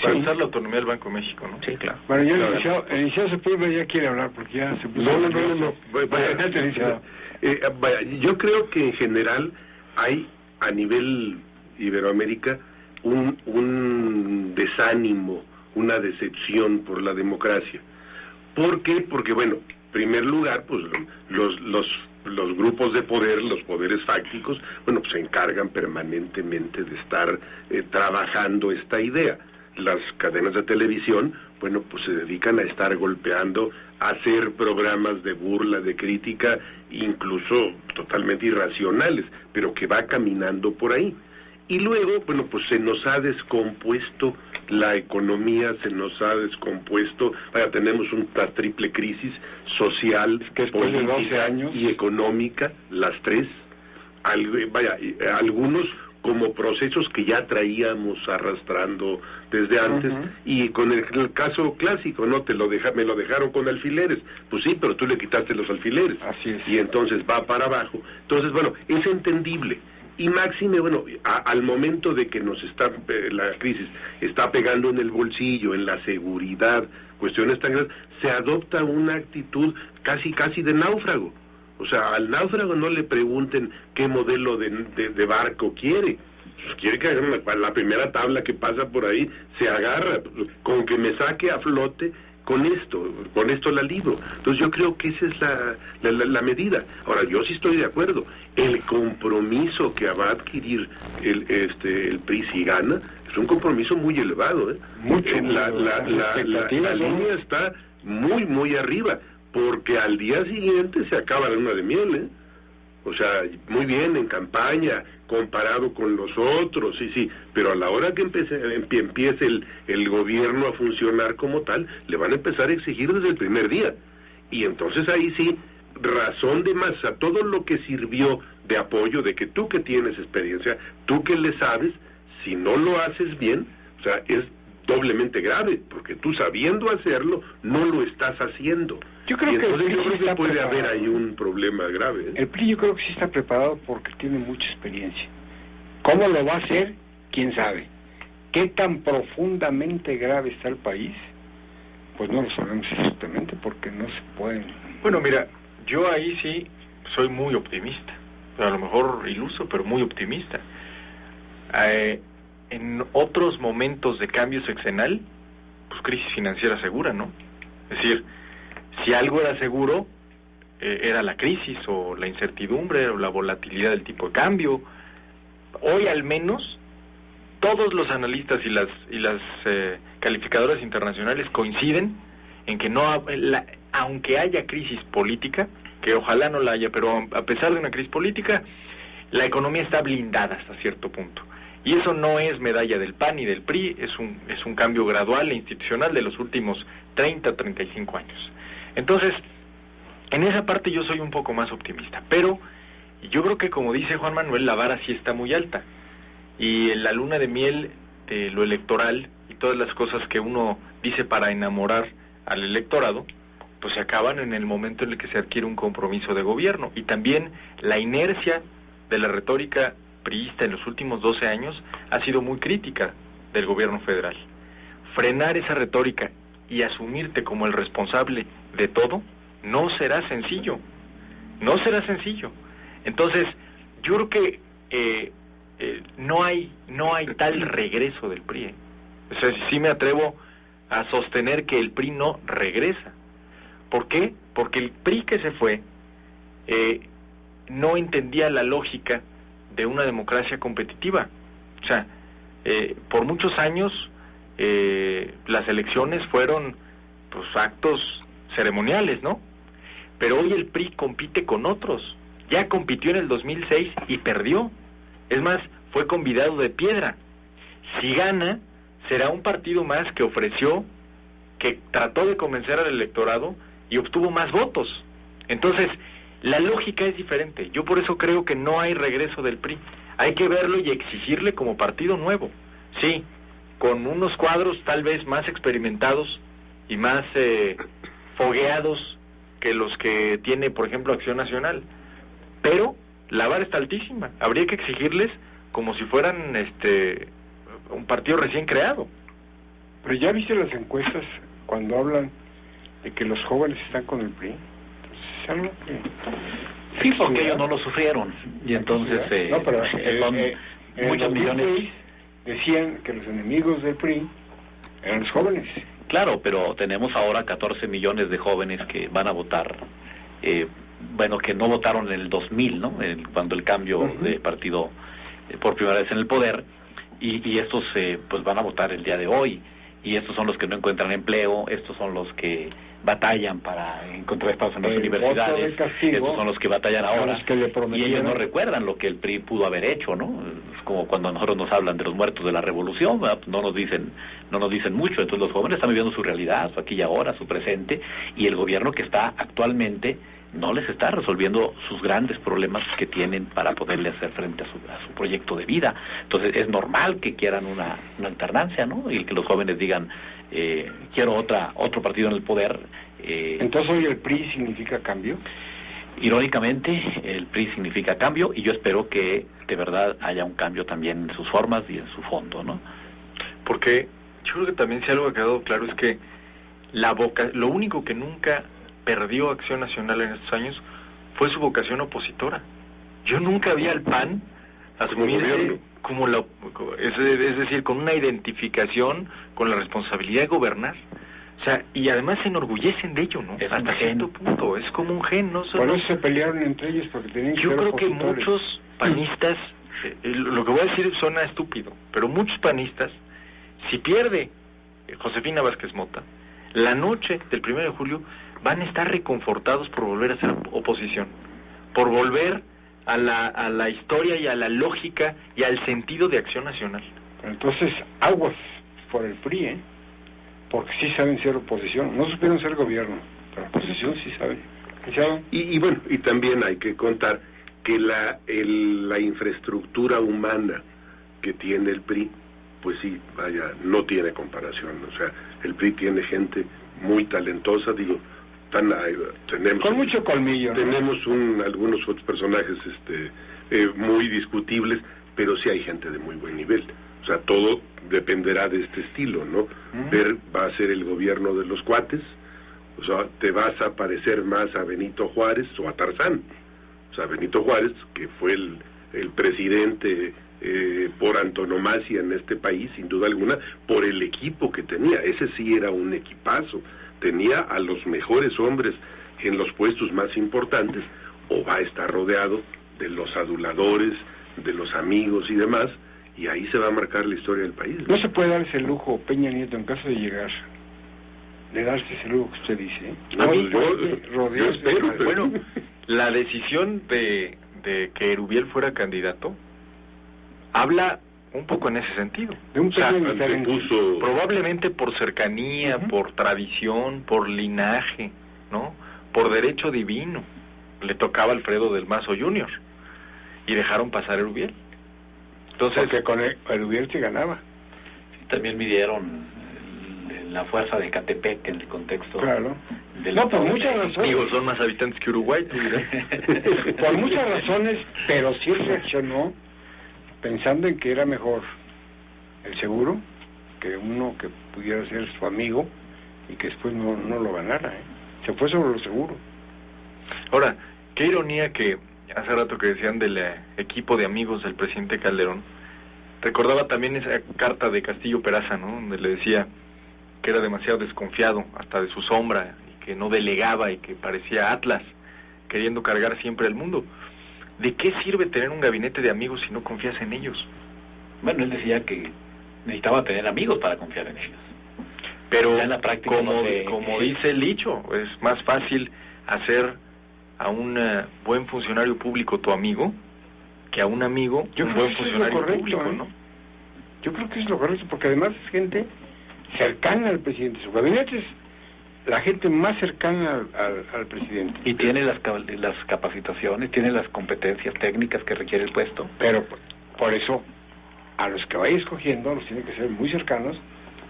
Para usar la autonomía del Banco de México, ¿no? Sí, claro. Bueno, ya el licenciado Sepúlveda ya quiere hablar, porque ya se puso... No. Vaya, yo creo que en general hay, a nivel Iberoamérica, un desánimo, una decepción por la democracia. ¿Por qué? Porque, bueno, en primer lugar, pues los los grupos de poder, los poderes fácticos, bueno, pues se encargan permanentemente de estar trabajando esta idea. Las cadenas de televisión, bueno, pues se dedican a estar golpeando, a hacer programas de burla, de crítica, incluso totalmente irracionales, pero que va caminando por ahí. Y luego, bueno, pues se nos ha descompuesto la economía, se nos ha descompuesto, tenemos una triple crisis social, política y económica, las tres, algunos como procesos que ya traíamos arrastrando desde antes, y con el caso clásico, ¿no? Me lo dejaron con alfileres, pues sí, pero tú le quitaste los alfileres, así es. Y entonces va para abajo. Entonces, bueno, es entendible. Y máxime, bueno, al momento de que la crisis está pegando en el bolsillo, en la seguridad, cuestiones tan grandes, se adopta una actitud casi de náufrago. O sea, al náufrago no le pregunten qué modelo de barco quiere. Quiere que la primera tabla que pasa por ahí se agarra, con que me saque a flote. Con esto la libro. Entonces yo creo que esa es la medida. Ahora, yo sí estoy de acuerdo. El compromiso que va a adquirir el PRI si gana es un compromiso muy elevado. Mucho. La línea está muy arriba, porque al día siguiente se acaba la luna de miel, O sea, muy bien en campaña, comparado con los otros, sí, pero a la hora que empiece el gobierno a funcionar como tal, le van a empezar a exigir desde el primer día. Y entonces ahí sí, razón de más, a todo lo que sirvió de apoyo, de que tú que tienes experiencia, tú que le sabes, si no lo haces bien, o sea, es doblemente grave, porque tú sabiendo hacerlo, no lo estás haciendo. Yo creo que puede haber ahí un problema grave. El PRI yo creo que sí está preparado porque tiene mucha experiencia. ¿Cómo lo va a hacer? ¿Quién sabe? ¿Qué tan profundamente grave está el país? Pues no lo sabemos exactamente porque no se pueden... Bueno, mira, yo ahí sí soy muy optimista. A lo mejor iluso, pero muy optimista. En otros momentos de cambio sexenal, pues crisis financiera segura, ¿no? Es decir, si algo era seguro, era la crisis o la incertidumbre o la volatilidad del tipo de cambio. Hoy al menos todos los analistas y las calificadoras internacionales coinciden en que aunque haya crisis política, que ojalá no la haya, pero a pesar de una crisis política, la economía está blindada hasta cierto punto. Y eso no es medalla del PAN ni del PRI, es un cambio gradual e institucional de los últimos 30, 35 años. Entonces, en esa parte yo soy un poco más optimista, pero yo creo que, como dice Juan Manuel, la vara sí está muy alta. Y en la luna de miel de lo electoral y todas las cosas que uno dice para enamorar al electorado, pues se acaban en el momento en el que se adquiere un compromiso de gobierno. Y también la inercia de la retórica priista en los últimos 12 años ha sido muy crítica del gobierno federal. Frenar esa retórica y asumirte como el responsable de todo no será sencillo. Entonces, yo creo que no hay tal regreso del PRI. O sea, sí me atrevo a sostener que el PRI no regresa. ¿Por qué? Porque el PRI que se fue no entendía la lógica de una democracia competitiva. O sea, por muchos años las elecciones fueron pues actos ceremoniales, ¿no? Pero hoy el PRI compite con otros. Ya compitió en el 2006 y perdió. Es más, fue convidado de piedra. Si gana, será un partido más que ofreció, que trató de convencer al electorado y obtuvo más votos. Entonces, la lógica es diferente. Yo por eso creo que no hay regreso del PRI. Hay que verlo y exigirle como partido nuevo. Sí, con unos cuadros tal vez más experimentados y más fogueados que los que tiene, por ejemplo, Acción Nacional. Pero la vara está altísima. Habría que exigirles como si fueran un partido recién creado. Pero ya viste las encuestas cuando hablan de que los jóvenes están con el PRI. Es algo que... Sí, porque ellos no lo sufrieron. Y entonces son muchos millones. Decían que los enemigos del PRI eran los jóvenes. Claro, pero tenemos ahora 14 millones de jóvenes que van a votar que no votaron en el 2000, ¿no? Cuando el cambio de partido por primera vez en el poder, y estos pues van a votar el día de hoy, y estos son los que no encuentran empleo, estos son los que batallan para encontrar espacios en las universidades, estos son los que batallan ahora, y ellos no recuerdan lo que el PRI pudo haber hecho, ¿no? Es como cuando a nosotros nos hablan de los muertos de la revolución, ¿verdad? No nos dicen mucho. Entonces los jóvenes están viviendo su realidad, su aquí y ahora, su presente, y el gobierno que está actualmente no les está resolviendo sus grandes problemas que tienen para poderle hacer frente a su proyecto de vida. Entonces es normal que quieran una alternancia, ¿no? Y que los jóvenes digan, quiero otro partido en el poder. Entonces hoy el PRI significa cambio. Irónicamente, el PRI significa cambio, y yo espero que de verdad haya un cambio también en sus formas y en su fondo, ¿no? Porque yo creo que también si algo ha quedado claro es que lo único que nunca perdió Acción Nacional en estos años fue su vocación opositora. Yo nunca vi al PAN asumirse como es decir, con una identificación con la responsabilidad de gobernar. O sea, y además se enorgullecen de ello, ¿no? Hasta cierto punto, es como un gen, ¿no? Por eso se pelearon entre ellos, porque tenían que ser opositores. Yo creo que muchos panistas, lo que voy a decir suena estúpido, pero muchos panistas, si pierde Josefina Vázquez Mota, la noche del 1 de julio van a estar reconfortados por volver a ser oposición, por volver a la historia y a la lógica y al sentido de Acción Nacional. Entonces, aguas por el PRI, porque sí saben ser oposición, no supieron ser gobierno, pero oposición sí saben. Y bueno, y también hay que contar que la infraestructura humana que tiene el PRI, pues sí, no tiene comparación. O sea, el PRI tiene gente muy talentosa, tenemos con mucho colmillo, ¿no? Tenemos algunos otros personajes muy discutibles, pero sí hay gente de muy buen nivel. O sea, todo dependerá de este estilo, ¿no? Va a ser el gobierno de los cuates, o sea, te vas a parecer más a Benito Juárez o a Tarzán. O sea, Benito Juárez, que fue el presidente por antonomasia en este país, sin duda alguna, por el equipo que tenía. Ese sí era un equipazo. Tenía a los mejores hombres en los puestos más importantes, o va a estar rodeado de los aduladores, de los amigos y demás, y ahí se va a marcar la historia del país. No se puede darse el lujo, Peña Nieto, en caso de llegar, de darse ese lujo que usted dice. Yo espero, pero... Bueno, la decisión de que Erubiel fuera candidato habla un poco en ese sentido. De un probablemente por cercanía, por tradición, por linaje, ¿no? Por derecho divino. Le tocaba a Alfredo del Mazo Jr. y dejaron pasar a Erubiel. Entonces, porque con Erubiel se ganaba. También midieron la fuerza de Catepec en el contexto. Claro. Por muchas razones. Digo, son más habitantes que Uruguay. Por muchas razones, pero sí reaccionó pensando en que era mejor el seguro que uno que pudiera ser su amigo y que después no lo ganara. Se fue sobre lo seguro. Ahora, qué ironía que hace rato que decían del equipo de amigos del presidente Calderón. Recordaba también esa carta de Castillo Peraza, ¿no? Donde le decía que era demasiado desconfiado hasta de su sombra y que no delegaba y que parecía Atlas queriendo cargar siempre al mundo. ¿De qué sirve tener un gabinete de amigos si no confías en ellos? Bueno, él decía que necesitaba tener amigos para confiar en ellos. Pero en la práctica como dice el dicho, es más fácil hacer a un buen funcionario público tu amigo que a un amigo un buen funcionario público, ¿no? Yo creo que es lo correcto, porque además es gente cercana al presidente. Su gabinete es la gente más cercana al presidente. Y tiene las capacitaciones, tiene las competencias técnicas que requiere el puesto. Pero por eso, a los que vaya escogiendo, los tiene que ser muy cercanos,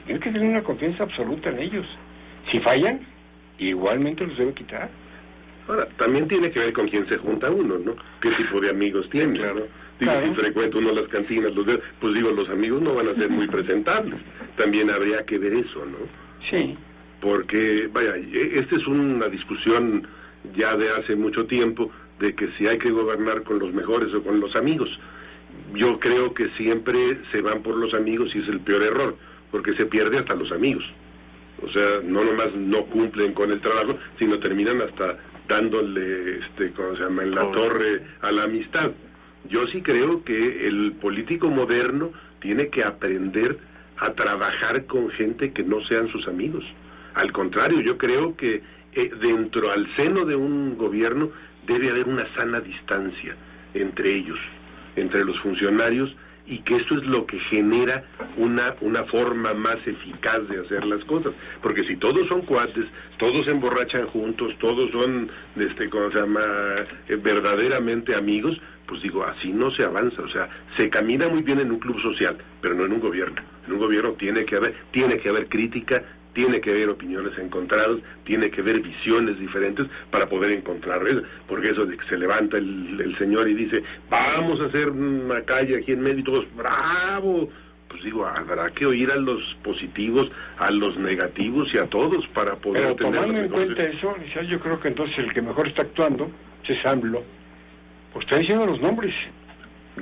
tiene que tener una confianza absoluta en ellos. Si fallan, igualmente los debe quitar. Ahora, también tiene que ver con quién se junta uno, ¿no? ¿Qué tipo de amigos tiene? Claro. Si frecuenta uno las cantinas, los amigos no van a ser muy presentables. También habría que ver eso, ¿no? Sí. Porque, esta es una discusión ya de hace mucho tiempo, de que si hay que gobernar con los mejores o con los amigos. Yo creo que siempre se van por los amigos y es el peor error, porque se pierde hasta los amigos. O sea, no nomás no cumplen con el trabajo, sino terminan hasta dándole, ¿cómo se llama?, en la torre a la amistad. Yo sí creo que el político moderno tiene que aprender a trabajar con gente que no sean sus amigos. Al contrario, yo creo que dentro al seno de un gobierno debe haber una sana distancia entre ellos, entre los funcionarios, y que eso es lo que genera una forma más eficaz de hacer las cosas, porque si todos son cuates, todos se emborrachan juntos, todos son, ¿cómo se llama?, verdaderamente amigos, pues digo, así no se avanza. O sea, se camina muy bien en un club social, pero no en un gobierno. En un gobierno tiene que haber crítica, tiene que haber opiniones encontradas, tiene que haber visiones diferentes para poder encontrar eso, porque eso de que se levanta el señor y dice, vamos a hacer una calle aquí en medio y todos, ¡bravo! Pues digo, habrá que oír a los positivos, a los negativos y a todos para poder tener... Pero tomando en mejores... cuenta eso, yo creo que entonces el que mejor está actuando es AMLO. Pues está diciendo los nombres.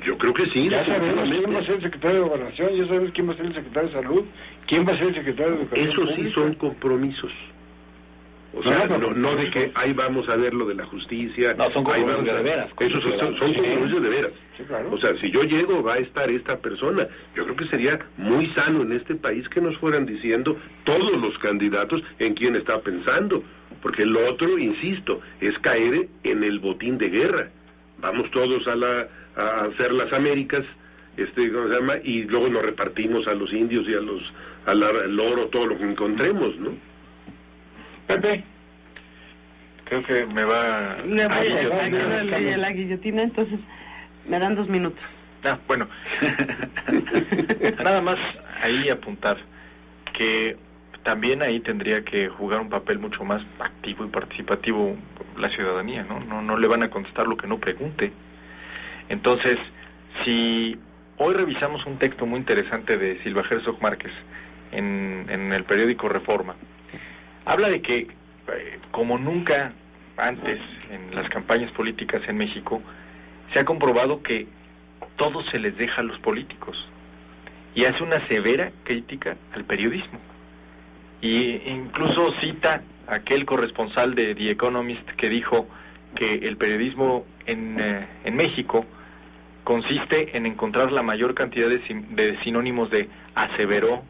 Yo creo que sí. Ya sabemos quién va a ser el secretario de Gobernación, ya sabemos quién va a ser el secretario de Salud, quién va a ser el secretario de Educación Eso Pública. Sí son compromisos. O sea, no de que ahí vamos a ver lo de la justicia. No, son compromisos de veras. Esos son compromisos de veras. Sí, claro. O sea, si yo llego, va a estar esta persona. Yo creo que sería muy sano en este país que nos fueran diciendo todos los candidatos en quién está pensando. Porque lo otro, insisto, es caer en el botín de guerra. Vamos todos a hacer las Américas, ¿cómo se llama? Y luego nos repartimos a los indios y al oro, todo lo que encontremos, ¿no? Pepe. Creo que me va... Le voy a la guillotina, entonces me dan 2 minutos. Bueno. Nada más ahí apuntar que también ahí tendría que jugar un papel mucho más activo y participativo la ciudadanía, ¿no? No le van a contestar lo que no pregunte. Entonces, si hoy revisamos un texto muy interesante de Silva Herzog Márquez en el periódico Reforma, habla de que, como nunca antes en las campañas políticas en México, se ha comprobado que todo se les deja a los políticos, y hace una severa crítica al periodismo. Y incluso cita a aquel corresponsal de The Economist que dijo que el periodismo en México consiste en encontrar la mayor cantidad de sinónimos de aseveró,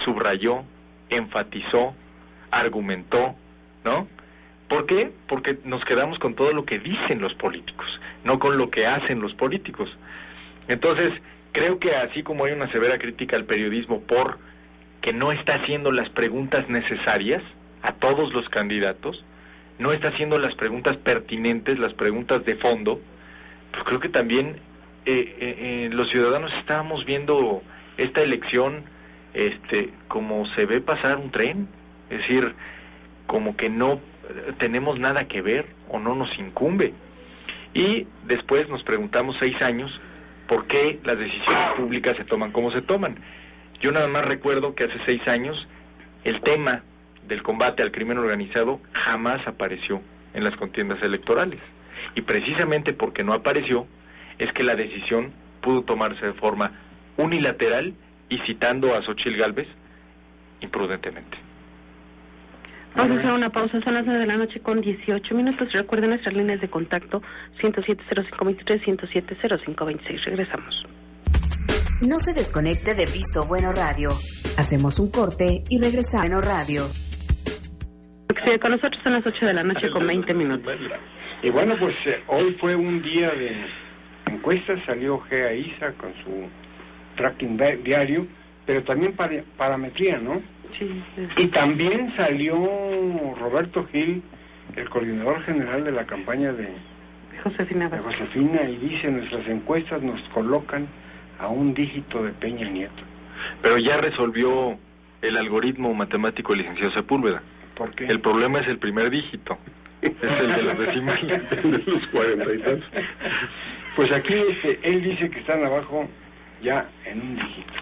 subrayó, enfatizó, argumentó, ¿no? ¿Por qué? Porque nos quedamos con todo lo que dicen los políticos, no con lo que hacen los políticos. Entonces, creo que así como hay una severa crítica al periodismo por que no está haciendo las preguntas necesarias a todos los candidatos, no está haciendo las preguntas pertinentes, las preguntas de fondo, pues creo que también los ciudadanos estábamos viendo esta elección como se ve pasar un tren, es decir, como que no tenemos nada que ver o no nos incumbe. Y después nos preguntamos 6 años por qué las decisiones públicas se toman como se toman. Yo nada más recuerdo que hace 6 años el tema del combate al crimen organizado jamás apareció en las contiendas electorales. Y precisamente porque no apareció, es que la decisión pudo tomarse de forma unilateral y citando a Xóchitl Gálvez imprudentemente. Vamos a hacer una pausa, son las 9 de la noche con 18 minutos. Recuerden nuestras líneas de contacto 107-0523, 107-0526. Regresamos. No se desconecte de Visto Bueno Radio. Hacemos un corte y regresamos. Bueno Radio. Sí, con nosotros son las 8 de la noche con 20 minutos. Y bueno, pues hoy fue un día de encuestas, salió Gea Isa con su tracking diario, pero también parametría, ¿no? Sí. Y también salió Roberto Gil, el coordinador general de la campaña de Josefina, y dice, nuestras encuestas nos colocan a un dígito de Peña Nieto. Pero ya resolvió el algoritmo matemático el licenciado Sepúlveda. ¿Por qué? El problema es el primer dígito, es el de las decimales, de los 40 y tantos. Pues aquí él dice que están abajo ya en un dígito.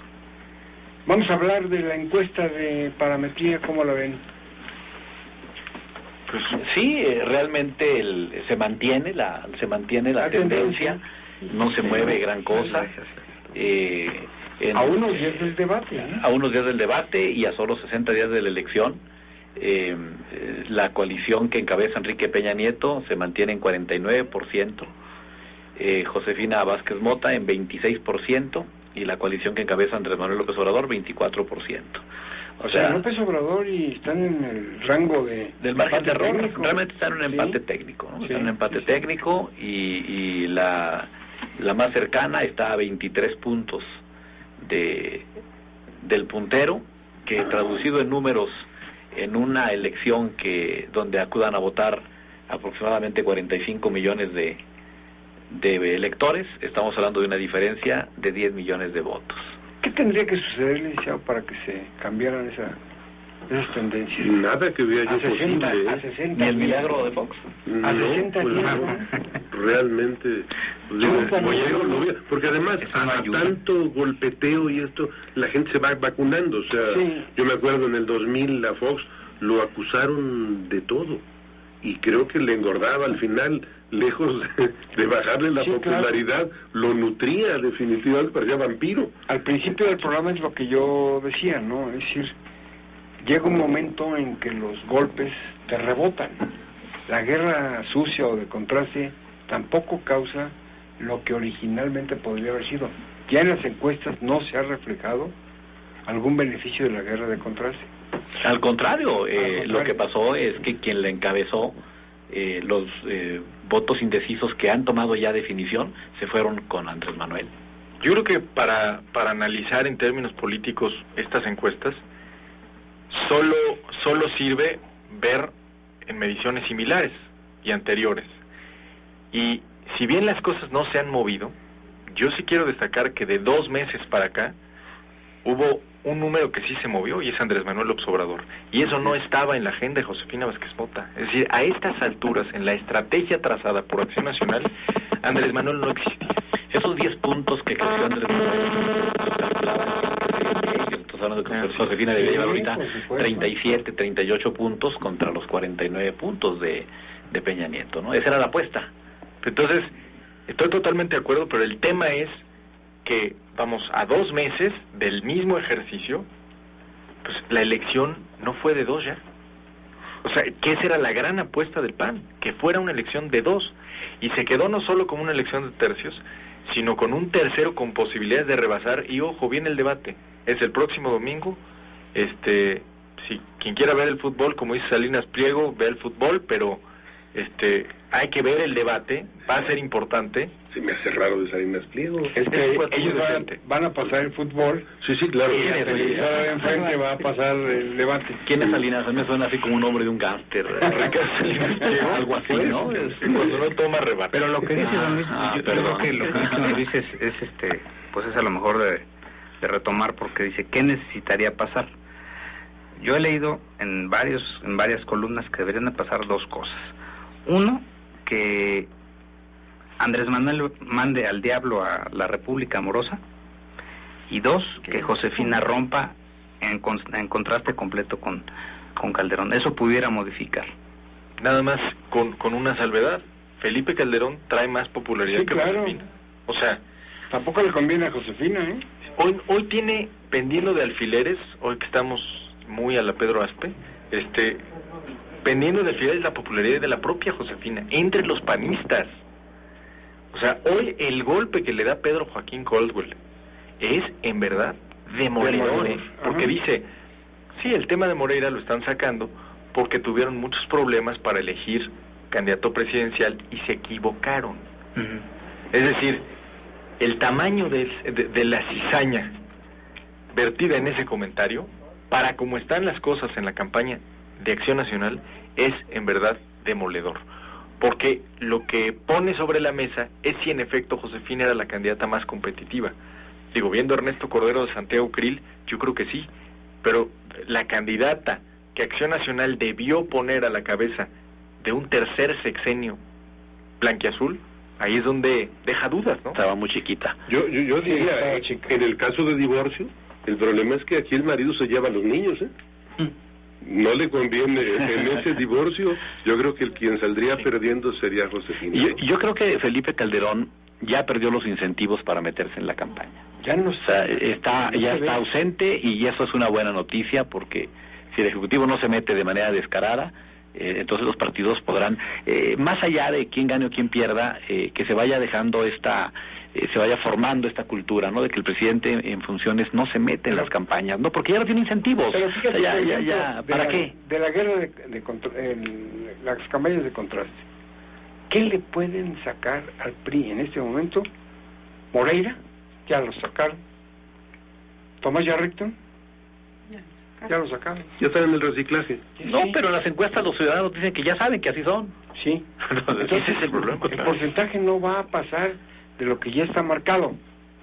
Vamos a hablar de la encuesta de parametría, ¿cómo la ven? Pues sí, realmente se mantiene la tendencia, no se mueve gran cosa. A unos días del debate, ¿eh? A unos días del debate y a solo 60 días de la elección, la coalición que encabeza Enrique Peña Nieto se mantiene en 49%, Josefina Vázquez Mota en 26%, y la coalición que encabeza Andrés Manuel López Obrador 24%. O sea, López Obrador y están en el rango del margen de error. Realmente están en un empate técnico, ¿no? Están en un empate técnico y la más cercana está a 23 puntos del puntero, que traducido en números, en una elección donde acudan a votar aproximadamente 45 millones de electores, estamos hablando de una diferencia de 10 millones de votos. ¿Qué tendría que suceder, licenciado, para que se cambiaran esas tendencias? Nada que vea yo posible. A 60 ¿Ni el milagro de Fox? A 60 días. Realmente, porque además a tanto golpeteo y esto, la gente se va vacunando. O sea, yo me acuerdo en el 2000 a Fox lo acusaron de todo, y creo que le engordaba al final, lejos de bajarle la popularidad, lo nutría definitivamente, parecía vampiro. Al principio del programa es lo que yo decía, ¿no? Es decir, llega un momento en que los golpes te rebotan. La guerra sucia o de contraste tampoco causa lo que originalmente podría haber sido. Ya en las encuestas no se ha reflejado algún beneficio de la guerra de contraste. Al contrario, lo que pasó es que quien le encabezó los votos indecisos que han tomado ya definición se fueron con Andrés Manuel. Yo creo que para analizar en términos políticos estas encuestas, solo sirve ver en mediciones similares y anteriores. Y si bien las cosas no se han movido, yo sí quiero destacar que de 2 meses para acá hubo un número que sí se movió, y es Andrés Manuel López Obrador. Y eso no estaba en la agenda de Josefina Vázquez Mota. Es decir, a estas alturas, en la estrategia trazada por Acción Nacional, Andrés Manuel no existía. Esos 10 puntos que creció Andrés Manuel, estamos hablando de que Josefina debe llevar ahorita 37, 38 puntos contra los 49 puntos de Peña Nieto, ¿no? Esa era la apuesta. Entonces, estoy totalmente de acuerdo, pero el tema es que vamos a 2 meses del mismo ejercicio, pues la elección no fue de 2 ya. O sea, que esa era la gran apuesta del PAN, que fuera una elección de 2, y se quedó no solo como una elección de tercios, sino con un tercero con posibilidades de rebasar. Y ojo, viene el debate, es el próximo domingo. Si quien quiera ver el fútbol, como dice Salinas Pliego, ve el fútbol, pero hay que ver el debate, va a ser importante. Se me hace raro de Salinas Pliego. Es que ellos van a pasar el fútbol. Sí, claro. Y el televisor enfrente va a pasar el debate. ¿Quién es Salinas? A mí me suena así como un nombre de un gángster. Algo así, ¿no? Cuando no toma rebate. Pero lo que dice Don Luis, yo creo que lo que Don Luis es pues es a lo mejor de retomar, porque dice, ¿qué necesitaría pasar? Yo he leído en varias columnas que deberían de pasar 2 cosas. Uno, que Andrés Manuel mande al diablo a la República Amorosa, y 2, que Josefina rompa en contraste completo con Calderón. Eso pudiera modificar. Nada más con una salvedad. Felipe Calderón trae más popularidad que Josefina. O sea, tampoco le conviene a Josefina, ¿eh? Hoy tiene, pendiendo de alfileres, hoy que estamos muy a la Pedro Aspe, pendiendo de alfileres la popularidad de la propia Josefina entre los panistas. O sea, hoy el golpe que le da Pedro Joaquín Caldwell es, en verdad, demoledor, porque dice, sí, el tema de Moreira lo están sacando porque tuvieron muchos problemas para elegir candidato presidencial y se equivocaron. Es decir, el tamaño de la cizaña vertida en ese comentario, para como están las cosas en la campaña de Acción Nacional, es en verdad demoledor. Porque lo que pone sobre la mesa es si en efecto Josefina era la candidata más competitiva. Digo, viendo a Ernesto Cordero de Santiago Krill, yo creo que sí, pero la candidata que Acción Nacional debió poner a la cabeza de un tercer sexenio blanquiazul, ahí es donde deja dudas, ¿no? Estaba muy chiquita. Yo diría, en el caso de divorcio, el problema es que aquí el marido se lleva a los niños, No le conviene en ese divorcio. Yo creo que quien saldría perdiendo sería Josefina. Yo creo que Felipe Calderón ya perdió los incentivos para meterse en la campaña. Ya no está ausente, y eso es una buena noticia, porque si el Ejecutivo no se mete de manera descarada, entonces los partidos podrán, más allá de quién gane o quién pierda, que se vaya dejando se vaya formando esta cultura, ¿no? De que el presidente en funciones no se mete en las campañas, ¿no? Porque ya no tiene incentivos. Pero fíjate, ¿para qué? De la guerra las campañas de contraste, ¿qué le pueden sacar al PRI en este momento? Moreira, ya lo sacaron. Tomás Yarrington, ya lo sacaron. Ya están en el reciclaje. No, pero en las encuestas los ciudadanos dicen que ya saben que así son. Sí. Entonces, ese es el problema. El porcentaje no va a pasar de lo que ya está marcado.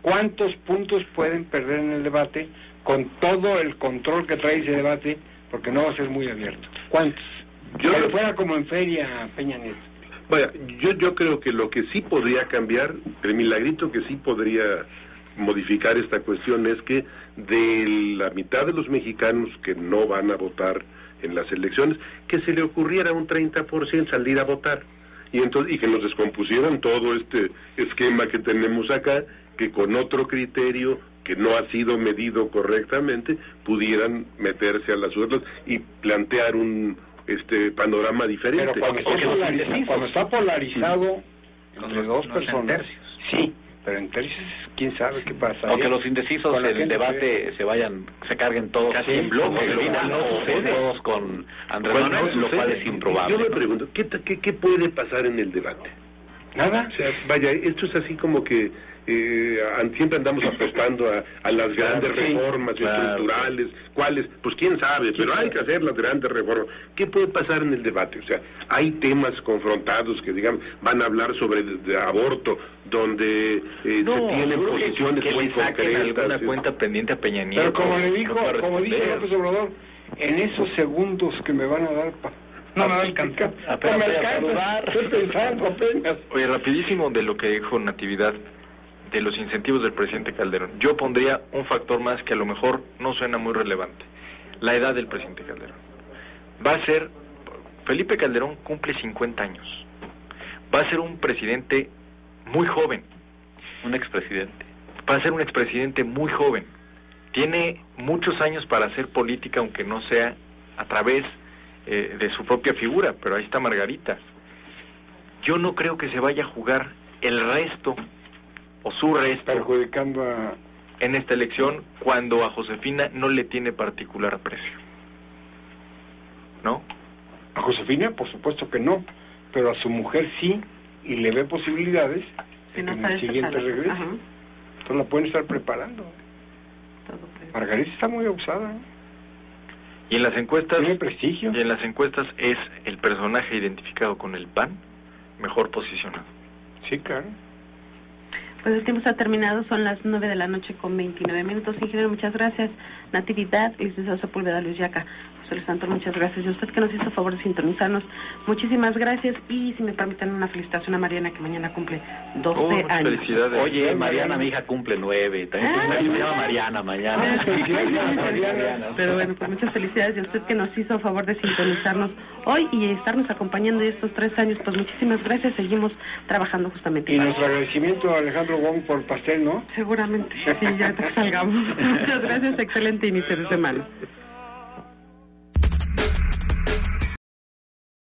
¿Cuántos puntos pueden perder en el debate con todo el control que trae ese debate? Porque no va a ser muy abierto. ¿Cuántos? Yo que fuera como en feria Peña Nieto. Vaya, yo creo que lo que sí podría cambiar, el milagrito que sí podría modificar esta cuestión, es que de la mitad de los mexicanos que no van a votar en las elecciones, que se le ocurriera un 30% salir a votar. Y que nos descompusieran todo este esquema que tenemos acá, que con otro criterio que no ha sido medido correctamente pudieran meterse a las urnas y plantear un panorama diferente. Pero cuando está polarizado entre dos personas, sí, pero en tercios quién sabe qué pasa. Aunque los indecisos del debate se carguen todos casi en bloque, todos con Andrés Manuel, lo cual es improbable. Yo me pregunto, ¿qué puede pasar en el debate? Nada. O sea, vaya, esto es así como que siempre andamos apostando a las grandes reformas estructurales. ¿Cuáles? Pues quién sabe, pero hay que hacer las grandes reformas. ¿Qué puede pasar en el debate? O sea, hay temas confrontados que, digamos, van a hablar sobre aborto, donde se tienen posiciones muy concretas. Alguna cuenta pendiente a Peña Nieto. Pero como dice López Obrador, en esos segundos que me van a dar no me va a alcanzar. Estoy pensando apenas. Oye, rapidísimo de lo que dijo Natividad, de los incentivos del presidente Calderón. Yo pondría un factor más que a lo mejor no suena muy relevante. La edad del presidente Calderón. Felipe Calderón cumple 50 años. Va a ser un presidente muy joven. Un expresidente. Va a ser un expresidente muy joven. Tiene muchos años para hacer política, aunque no sea a través de su propia figura, pero ahí está Margarita. Yo no creo que se vaya a jugar el resto o su resto perjudicando en esta elección cuando a Josefina no le tiene particular aprecio, ¿no? A Josefina por supuesto que no, pero a su mujer sí, y le ve posibilidades de que en el siguiente regrese. Entonces la pueden estar preparando. Margarita está muy abusada, ¿eh? Y en las encuestas, tiene prestigio. Y en las encuestas es el personaje identificado con el PAN mejor posicionado. Sí, claro. Pues el tiempo está terminado, son las 9:29 p.m. Ingeniero, muchas gracias. Natividad, licenciado Sepúlveda, Luis Yaca, José Luis Santos, muchas gracias. Y usted que nos hizo favor de sintonizarnos, muchísimas gracias. Y si me permiten una felicitación a Mariana, que mañana cumple 12 años. Felicidades. Oye, Mariana, mi hija cumple 9. También se llama Mariana mañana. Pero bueno, pues muchas felicidades. Y a usted que nos hizo favor de sintonizarnos hoy y estarnos acompañando estos 3 años, pues muchísimas gracias. Seguimos trabajando justamente. Y nuestro agradecimiento a Alejandro Wong por el pastel, ¿no? Seguramente, sí, ya salgamos. Muchas gracias, excelente inicio de semana.